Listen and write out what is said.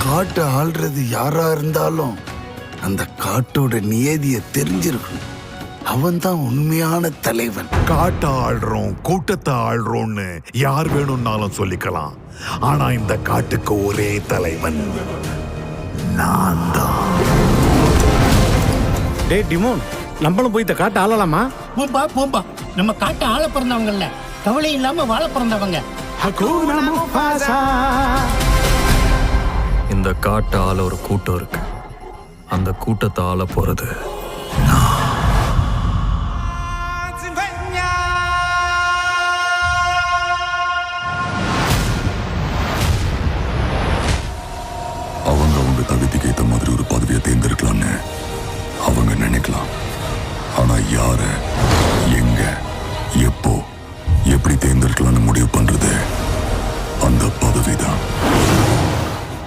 காட்டை ஆள்றது யாரா இருந்தாலும் அந்த காட்டோட நியதியை தெரிஞ்சிருக்கணும். அவன் தான் உண்மையான தலைவன். காட்டை ஆள்றோம், கூட்டத்தை ஆள்றோம்னு யார் வேணும்னாலும் சொல்லிக்கலாம். ஆனா இந்த காட்டுக்கு ஒரே தலைவன் நான் தான். டே டிமோன், நம்மளும் போய் இந்த காட்டை ஆளலாமா? போம்பா போம்பா, நம்ம காட்டை ஆள பிறந்தவங்கல்ல, கவலை இல்லாம வாழ பிறந்தவங்க. இந்த காட்டை ஆள ஒரு கூட்டம் இருக்கு. அந்த கூட்டத்தை ஆள போறது அவங்க தகுதிக்கு ஏற்ற மாதிரி ஒரு பதவியை தேர்ந்தெடுக்கலான்னு அவங்க நினைக்கலாம். ஆனா யார, எங்க, எப்போ, எப்படி தேர்ந்தெடுக்கலாம்னு முடிவு பண்றது அந்த பதவிதான்.